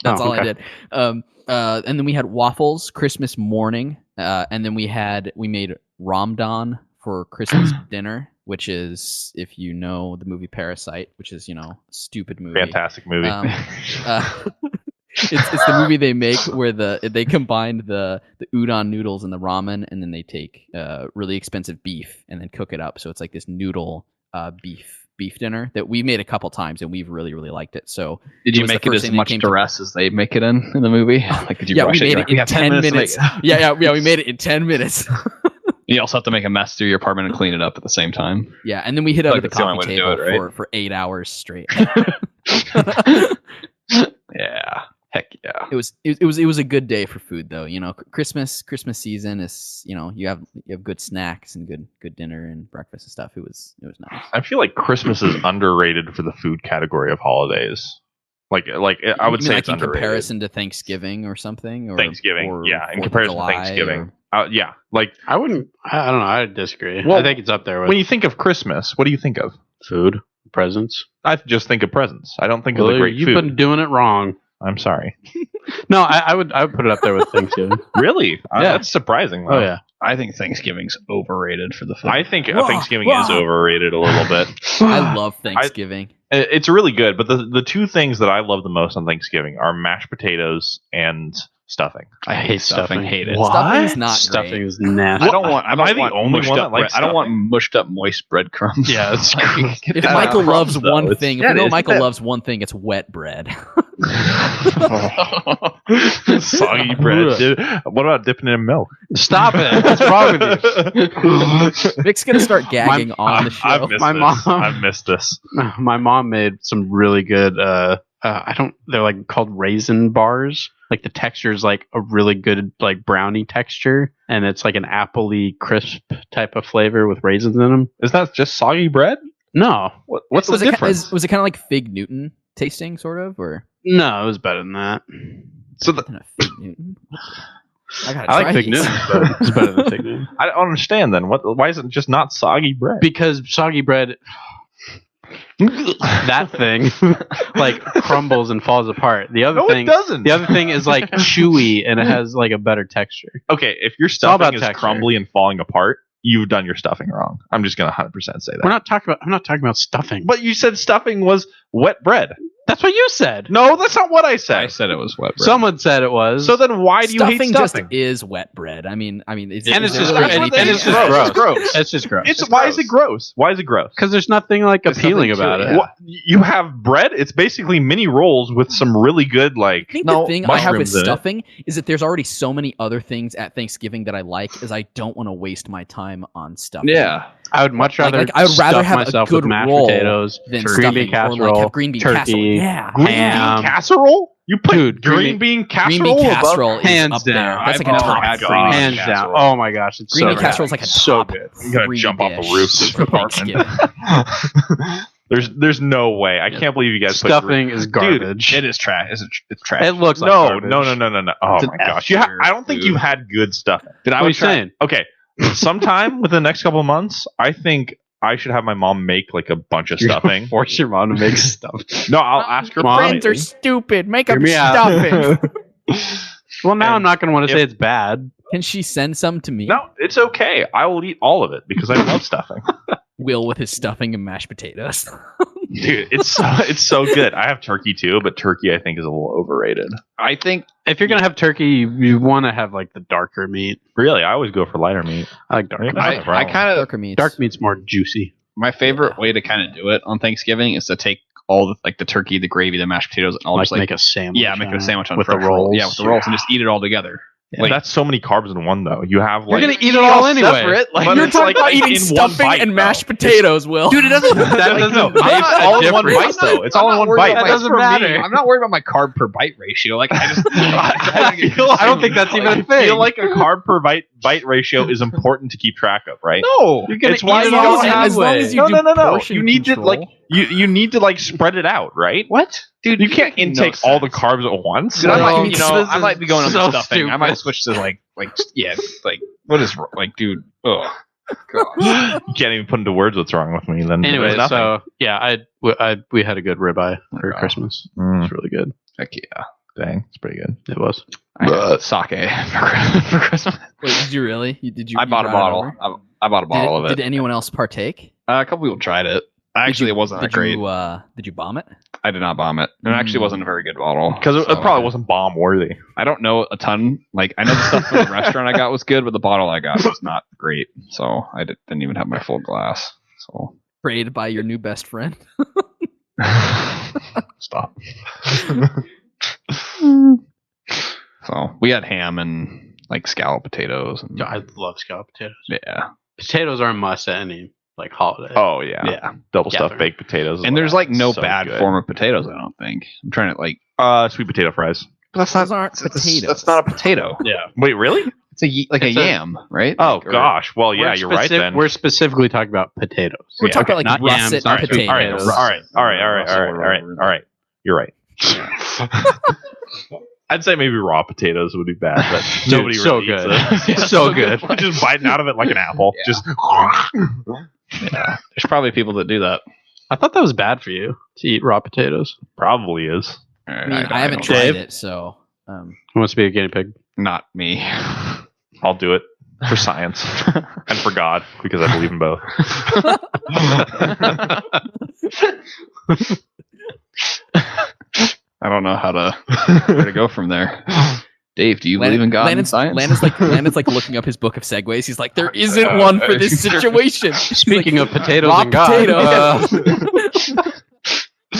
That's all I okay. did. And then we had waffles Christmas morning. And then we made ramdan for Christmas dinner, which is, if you know the movie Parasite, which is, a stupid movie. fantastic movie. It's the movie they make where they combine the udon noodles and the ramen, and then they take really expensive beef and then cook it up. So it's like this noodle beef dinner that we made a couple times, and we've really, really liked it. So Did you was the make it first as thing that much came to- duress as they make it in the movie? Like, did you yeah, rush we it? made You're it like, "We in have 10 to minutes. make it." Yeah, we made it in 10 minutes. You also have to make a mess through your apartment and clean it up at the same time. Yeah, and then we hit up Like, at the that's the only coffee way to do table it, right? for 8 hours straight. Yeah. Heck yeah. It was a good day for food though. Christmas season is you have good snacks and good dinner and breakfast and stuff. It was nice. I feel like Christmas is underrated for the food category of holidays. Like I would You mean say like it's in underrated. comparison to Thanksgiving or something, or Thanksgiving, or yeah, in 4th of comparison to July Thanksgiving, or- yeah. Like I wouldn't. I don't know. I disagree. Well, I think it's up there with when you think of Christmas, what do you think of? food, presents. I just think of presents. I don't think Well, of the great you've food. been doing it wrong. I'm sorry. No, I would put it up there with Thanksgiving. Really? Yeah. That's surprising. Though. Oh yeah. I think Thanksgiving's overrated for the food. I think Whoa, Thanksgiving whoa. is overrated a little bit. I love Thanksgiving. It's really good, but the two things that I love the most on Thanksgiving are mashed potatoes and stuffing. I hate stuffing. Hate it. What? Stuffing's not Stuffing great. is nasty. I don't want. Am I the only mushed one up that likes bread. I don't want stuffing? mushed up moist breadcrumbs. Yeah, that's Like, If it's Michael not loves crumbs, though. one It's- thing, yeah, if you know isn't Michael that- loves one thing, it's wet bread. Soggy bread. Dude. What about dipping it in milk? Stop it. What's wrong with you? Vic's gonna start gagging on the show. I've missed My this. mom- I've missed this. My mom made some really good. They're like called raisin bars. Like the texture is like a really good like brownie texture, and it's like an appley crisp type of flavor with raisins in them. Is that just soggy bread? No, What's the was difference? was it kind of like Fig Newton tasting, sort of, or no, it was better than that. So Kind of Fig Newton? I gotta I try like Fig these. Newton, but it's better than Fig Newton I don't understand then. Why is it just not soggy bread? because soggy bread. That thing like crumbles and falls apart. The other No, thing it doesn't. The other thing is like chewy and it has like a better texture. Okay, if your all about stuffing is texture. crumbly and falling apart, you've done your stuffing wrong. I'm just gonna 100% say that. I'm not talking about stuffing. But you said stuffing was wet bread. That's what you said. No, that's not what I I said. said it was wet bread. Someone said it was. So then why do you hate Stuffing stuffing? just is wet bread. I mean, it's And it's is just there gross. anything And it's else? just gross. It's gross. It's just gross. It's why is it gross? Why is it gross? Because there's nothing like There's appealing nothing about to it. it. What, you have bread? It's basically mini rolls with some really good like. I think the thing I have with mushrooms in it. stuffing is that there's already so many other things at Thanksgiving that I like, is I don't want to waste my time on stuffing. yeah. I would much rather. Like, I would rather stuff have a myself good with mashed roll potatoes, than green stuffing, bean or casserole, like have green bean turkey, casserole. Yeah, Green ham. bean casserole? You put Dude, green bean casserole? green bean above- casserole is hands up there. down. That's I've like a never top had three. green bean hands down. casserole. Oh my gosh, it's Green so bean good. casserole is like a So top good. You gotta three jump off the dish roof for of this apartment. Thanksgiving. There's no way. I can't believe you guys Stuffing is garbage. Dude, it is trash. It's trash. It looks like no, garbage. no. Oh It's my an gosh. F I don't think tier you food. had good stuffing. Did I What are you was trying? saying? Okay. Sometime within the next couple of months, I think I should have my mom make like a bunch of stuffing. Force your mom to make stuff. No, I'll ask her. Mom, Friends are stupid. Make Hear up me out. stuffing. Well, now And I'm not going to want to if- say it's bad. Can she send some to me? No, it's okay. I will eat all of it because I love stuffing. Will with his stuffing and mashed potatoes. Dude, it's so good. I have turkey too, but turkey I think is a little overrated. I think If you're going to have turkey, you want to have like the darker meat. Really, I always go for lighter meat. I like dark Yeah. meat. I kind of Darker meats. Dark meat's more juicy. my favorite way to kind of do it on Thanksgiving is to take all the the turkey, the gravy, the mashed potatoes, and all Like just make a sandwich. make it a sandwich on with the fresh roll. rolls. Yeah, with the rolls, and just eat it all together. Like, that's so many carbs in one though. You have You're like going to eat it all anyway. separate, like- But You're it's talking like about eating in stuffing one bite, and though. mashed potatoes, Will. Dude, it doesn't. That doesn't No, make it's a all in one difference. bite though. It's all in one worried bite. about That my- doesn't for me, matter. I'm not worried about my carb per bite ratio. Like I just, I don't think that's even a I thing. feel like a carb per bite ratio is important to keep track of, right? no. You're gonna It's why eat you it all don't have- as long as you do No. portion You need to control. like you need to like spread it out, right? What, dude? You can't intake all the carbs at once. Dude, I No, might, this I might be going on so the stuffing. I might stupid. switch to like what is like, dude? Oh, God. You can't even put into words what's wrong with me. Then Anyway, there's nothing. so yeah, we had a good ribeye for Oh. Christmas. Mm, It's really good. Heck yeah! dang, it's pretty good. It was. I had sake for Christmas. Wait, did you really? Did you? I you bought a brought it bottle. over? I bought a bottle of it. Did anyone else partake? A couple people tried it. Actually, it wasn't that great. Did you bomb it? I did not bomb it. It actually wasn't a very good bottle Because it so- probably wasn't bomb worthy. I don't know a ton. Like I know the stuff from the restaurant I got was good, but the bottle I got was not great. So I didn't even have my full glass. So Sprayed by your new best friend. stop. So we had ham and like scalloped potatoes. And, I love scalloped potatoes. yeah, Potatoes are a must at any like holiday. Oh yeah, yeah. double stuffed Gathering. baked potatoes. is And what there's like no so bad good. form of potatoes. I don't think. I'm trying to like. Sweet potato fries. But that's Those aren't potatoes. That's not a potato. Yeah. Wait, really? It's a It's a- yam, right? Oh Like, or- gosh. Well, yeah, We're you're right then. We're specifically talking about potatoes. We're talking about not like yams, russet not potatoes. sweet all right, potatoes. all right. You're right. I'd say maybe raw potatoes would be bad, but Dude, nobody so really eats good. it. So good. Just biting out of it like an apple. Yeah. Just Yeah, there's probably people that do that. I thought that was bad for you to eat raw potatoes. probably is. I mean, I haven't don't- tried Dave? it, so Who wants to be a guinea pig? Not me. I'll do it for science and for God because I believe in both. I don't know where to go from there. Dave, do you believe in God and science? Landon's like looking up his book of segues. He's like, there isn't one for this situation. Speaking of potatoes raw and God, potatoes.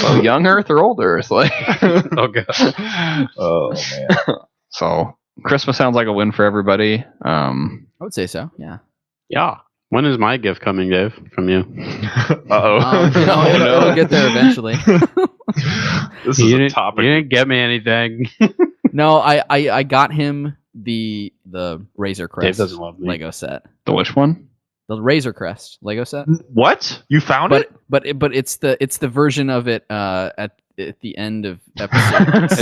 Well, young Earth or old Earth? Like, oh god, Oh man. so Christmas sounds like a win for everybody. I would say so. Yeah. yeah. When is my gift coming, Dave? From you? Uh-oh. It'll get there eventually. This You is a didn't, topic. you didn't get me anything. No, I got him the Razor Dave Crest doesn't love me. Lego set. The which one? The Razor Crest Lego set. What? You found But it? but it's the version of it at the end of episode. It's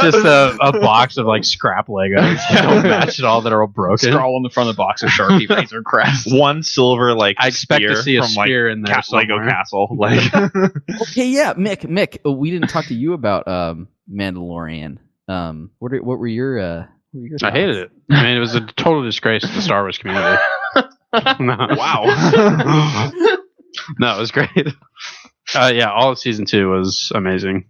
just a box of like scrap Legos that don't match at all, that are all broken. Scroll on the front of the box of Sharpie Razor Crest. One silver like I expect to spear see a from spear in there Lego somewhere. Castle. Like Okay, yeah, Mick, we didn't talk to you about Mandalorian. What were your I thoughts? hated it. I mean, it was a total disgrace to the Star Wars community. No. wow. No, it was great. Yeah, all of season 2 was amazing.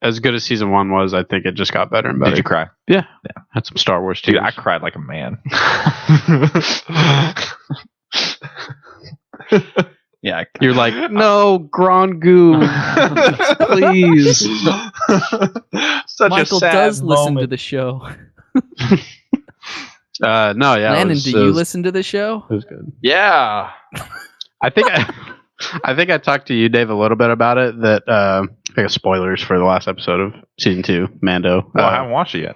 As good as season 1 was, I think it just got better and better. Did you cry? Had some Star Wars Dude, tears. I cried like a man. Yeah, You're like, no, Grongu, please. Such Michael a sad does listen to moment. the show. No, yeah. Landon, it was, do it you was- listen to the show? It was good. yeah. I think I talked to you, Dave, a little bit about it. That I guess spoilers for the last episode of season 2, Mando. Well, I haven't watched it yet.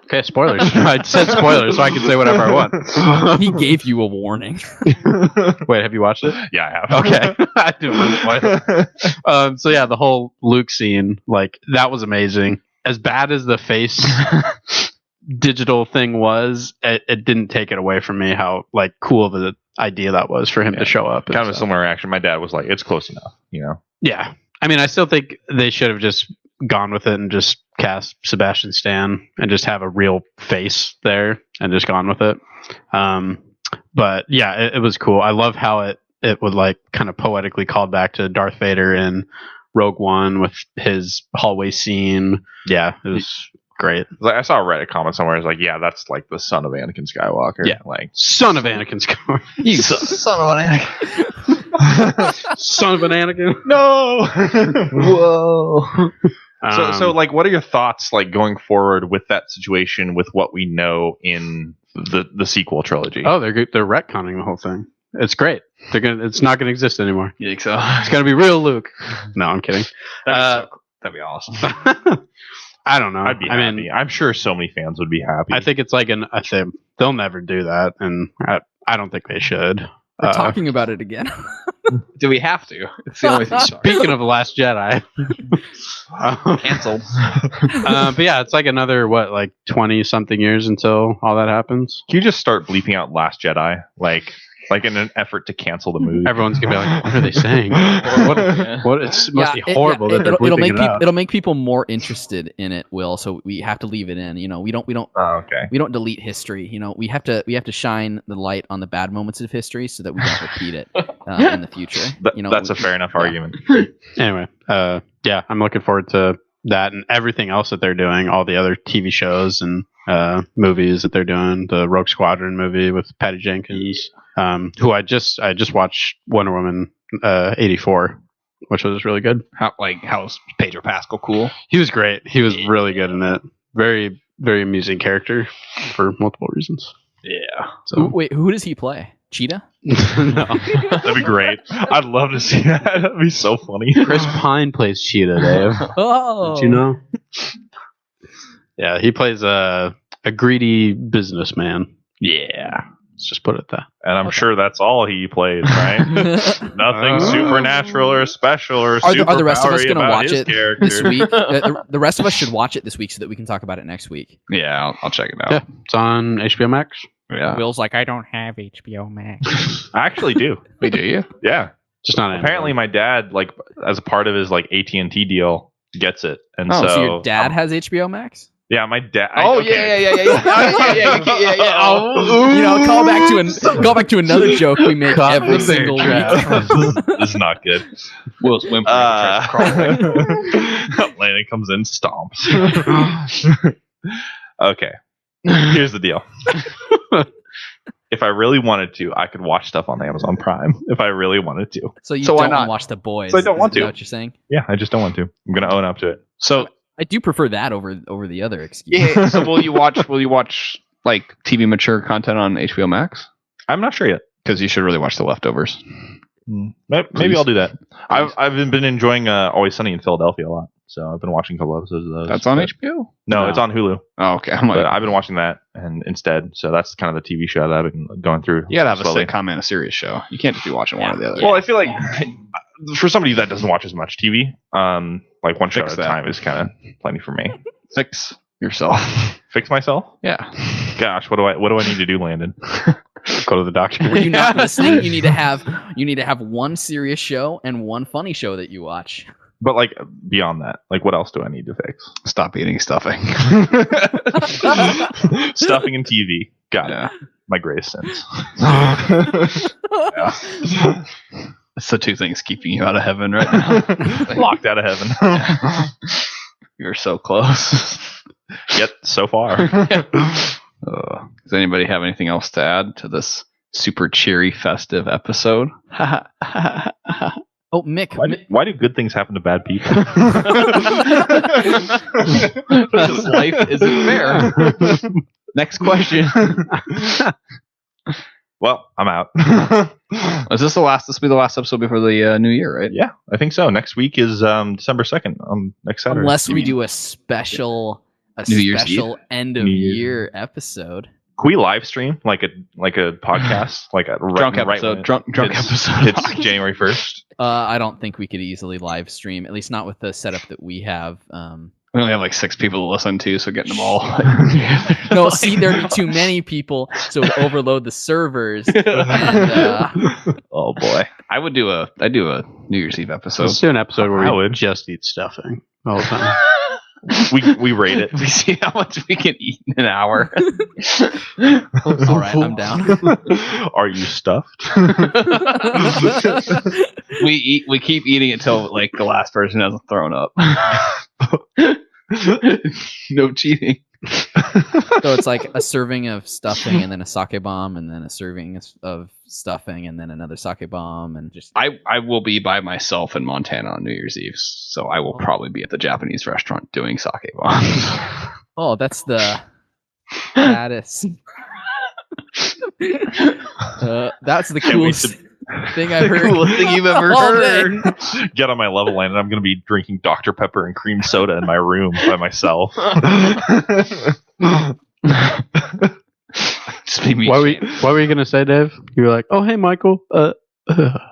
Okay, spoilers. I said spoilers, so I can say whatever I want. He gave you a warning. Wait, have you watched it? Yeah, I have. Okay. I didn't want to spoil it. So yeah, the whole Luke scene, like that was amazing. As bad as the face digital thing was, it didn't take it away from me how like cool of an idea that was for him to show up. Kind of a similar reaction. My dad was like, "It's close enough," you know. Yeah, I mean, I still think they should have just gone with it and just cast Sebastian Stan and just have a real face there and just gone with it. But yeah, it was cool. I love how it would like kind of poetically called back to Darth Vader in Rogue One with his hallway scene. Yeah, it was great. Like, I saw a Reddit comment somewhere. It's like, yeah, that's like the son of Anakin Skywalker. Yeah, like son of Anakin Skywalker. You son of an Anakin. Son of an Anakin. No. Whoa. So like, what are your thoughts like going forward with that situation with what we know in the sequel trilogy? Oh, they're retconning the whole thing. It's great. It's not gonna exist anymore. You think so? It's gonna be real Luke. No, I'm kidding. That'd be awesome. I don't know. I'd be happy. I'm sure so many fans would be happy. I think it's like I think they'll never do that, and I don't think they should. We're talking about it again. Do we have to? It's the only thing. Speaking of The Last Jedi, Canceled. but yeah, it's like another 20 something years until all that happens. Can you just start bleeping out Last Jedi, like in an effort to cancel the movie? Everyone's gonna be like, "What are they saying? What? It must be horrible that they're bleeping it out." It'll make people more interested in it, Will. So we have to leave it in. You know, we don't Oh, okay. we don't delete history. You know, we have to shine the light on the bad moments of history so that we don't repeat it in the future. You know, that's a fair enough argument. Anyway, yeah, I'm looking forward to that and everything else that they're doing. All the other TV shows and movies that they're doing. The Rogue Squadron movie with Patty Jenkins. Who I just watched Wonder Woman 84, which was really good. How's Pedro Pascal cool? He was great. He was really good in it. Very, very amusing character for multiple reasons. Yeah. So Wait, who does he play? Cheetah? no. That'd be great. I'd love to see that. That'd be so funny. Chris Pine plays Cheetah, Dave. Oh, Did you know? Yeah, he plays a greedy businessman. Yeah. Let's just put it that. And I'm sure that's all he plays, right? Nothing supernatural or special or Are the rest of us going to watch it character. this week? The rest of us should watch it this week so that we can talk about it next week. Yeah, I'll check it out. Yeah, it's on HBO Max. Yeah. Will's like, I don't have HBO Max. I actually do. Wait, do you? Yeah. Just not Apparently, my dad, like, as a part of his like AT&T deal, gets it, and so your dad has HBO Max? Yeah, my dad. Yeah. Oh, You know, call back to another joke we make every single week. This is not good. Will's whimpering. tries to crawl away. Landon comes in, stomps. Okay, here's the deal. If I really wanted to, I could watch stuff on Amazon Prime. If I really wanted to. So you So why don't not? watch The Boys. So I don't want Is that to. what you're saying? Yeah, I just don't want to. I'm gonna own up to it. So I do prefer that over the other excuse. yeah. So will you watch like TV mature content on HBO Max? I'm not sure yet. Because you should really watch The Leftovers. Maybe I'll do that. I've been enjoying Always Sunny in Philadelphia a lot, so I've been watching a couple episodes of those. That's on HBO? No, it's on Hulu. Oh, okay. I'm But like, I've been watching that and instead, so that's kind of the TV show that I've been going through. you gotta have slowly. a sitcom and a serious show. You can't just be watching one or the other. Well, I feel like for somebody that doesn't watch as much TV, like one show Fix at a that. time is kind of plenty for me. Fix yourself. Fix myself? Yeah. Gosh, what do I need to do, Landon? Go to the doctor. Were you not listening? You need to have one serious show and one funny show that you watch. But like beyond that, like what else do I need to fix? Stop eating stuffing. Stuffing and TV. Got Yeah. it. My greatest sins. Yeah. That's the two things keeping you out of heaven right now. Locked out of heaven. You're so close. Yet so far. Does anybody have anything else to add to this super cheery, festive episode? Oh, Mick. Why do good things happen to bad people? Because life isn't fair. Next question. Well, I'm out. Is this the last? This will be the last episode before the new year, right? Yeah, I think so. Next week is December 2nd, next Saturday. Unless we do a special a New Year's special end of New Year's year episode. Can we live stream like a podcast, like a Drunk episode. Drunk episode. It's January 1st. I don't think we could easily live stream, at least not with the setup that we have. We only have like 6 people to listen to, so getting them all. No, see, there'd be too many people, so it would overload the servers. And, Oh boy. I'd do a New Year's Eve episode. Let's do an episode where I we would. just eat stuffing all the time. We rate it. We see how much we can eat in an hour. all right, I'm down. Are you stuffed? We keep eating until like the last person hasn't thrown up. No cheating. So it's like a serving of stuffing and then a sake bomb and then a serving of stuffing and then another sake bomb and just... I will be by myself in Montana on New Year's Eve, so I will probably be at the Japanese restaurant doing sake bombs. Oh, that's the saddest. That's the coolest thing I've heard. Coolest thing you've ever All heard. Get on my level, Landon. I'm going to be drinking Dr. Pepper and cream soda in my room by myself. Just be me. What were you gonna say, Dave? You were like, "Oh, hey, Michael." Oh,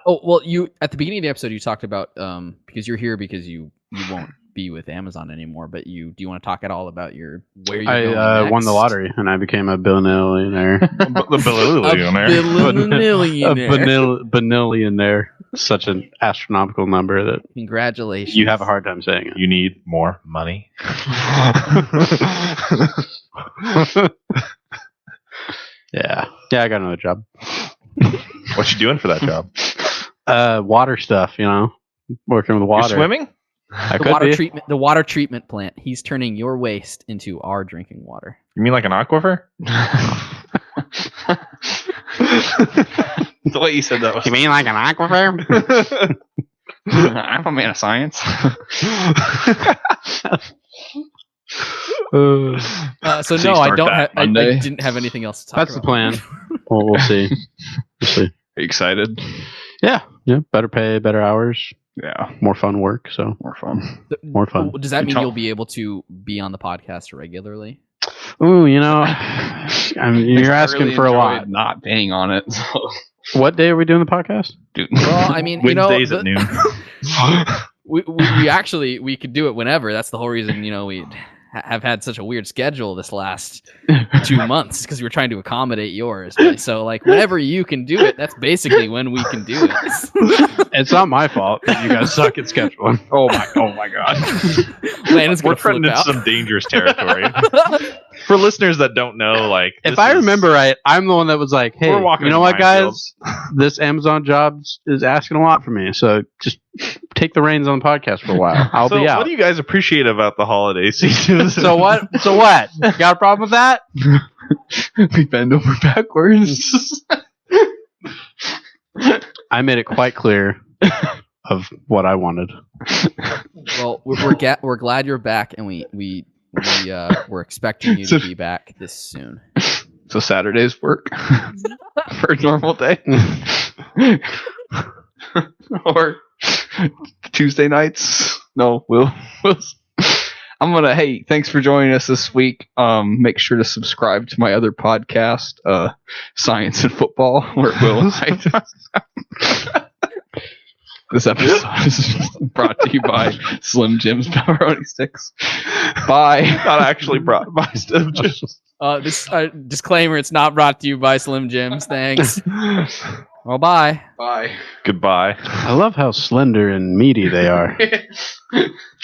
well, you at the beginning of the episode you talked about because you're here because you won't be with Amazon anymore, but do you want to talk at all about where you're going I won the next? lottery and I became a billionaire. The billionaire. Billionaire. Such an astronomical number that Congratulations. you have a hard time saying it. You need more money. Yeah, I got another job. What you doing for that job? Water stuff, working with water. You're swimming? I the could water be. the water treatment plant. He's turning your waste into our drinking water. You mean like an aquifer? The way you said that was. You mean like an aquifer? I'm a man of science. So So you no, I start don't. that I Monday? didn't have anything else to talk That's the about. plan. Well, we'll see. Are you excited? Yeah. Better pay, better hours, Yeah, more fun work. So more fun. more fun. Does that mean Tell- you'll be able to be on the podcast regularly? Ooh, I mean, you're asking really for a enjoyed lot. Not being on it. So. What day are we doing the podcast? Dude. Well, I mean, Wednesdays at noon. we could do it whenever. That's the whole reason we have had such a weird schedule this last 2 months because we were trying to accommodate yours. So like whenever you can do it, that's basically when we can do it. It's not my fault that you guys suck at scheduling. Oh my god. Landon's We're gonna treading flip into out. some dangerous territory. For listeners that don't know, like If this I is- remember right, I'm the one that was like, "Hey, We're walking you know into what, guys? minefields. This Amazon job is asking a lot from me. So just take the reins on the podcast for a while. I'll So be out." what do you guys appreciate about the holiday season? So what? Got a problem with that? We bend over backwards. I made it quite clear of what I wanted. Well, we're glad you're back, and we're expecting you to be back this soon. So Saturdays work for a normal day, or Tuesday nights. No, I'm gonna. Hey, thanks for joining us this week. Make sure to subscribe to my other podcast, Science and Football, where Will. This episode is brought to you by Slim Jim's pepperoni sticks. Bye. Not actually brought by Slim Jims. This disclaimer: it's not brought to you by Slim Jims. Thanks. Well, bye. Bye. Goodbye. I love how slender and meaty they are.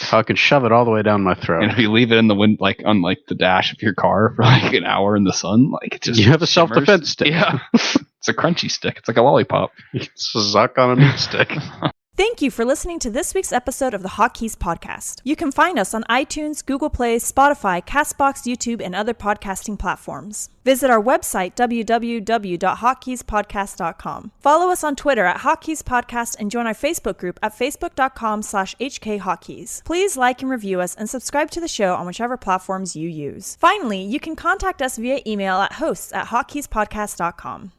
How I can shove it all the way down my throat. And if you leave it in the wind, like on like the dash of your car for like an hour in the sun, like it just You have a shimmers. self-defense stick. Yeah, it's a crunchy stick. It's like a lollipop. Suck on a meat stick. Thank you for listening to this week's episode of the Hotkeys podcast. You can find us on iTunes, Google Play, Spotify, CastBox, YouTube, and other podcasting platforms. Visit our website, www.hotkeyspodcast.com. Follow us on Twitter at Hotkeys Podcast and join our Facebook group at facebook.com/HKHotkeys. Please like and review us and subscribe to the show on whichever platforms you use. Finally, you can contact us via email at hosts@hotkeyspodcast.com.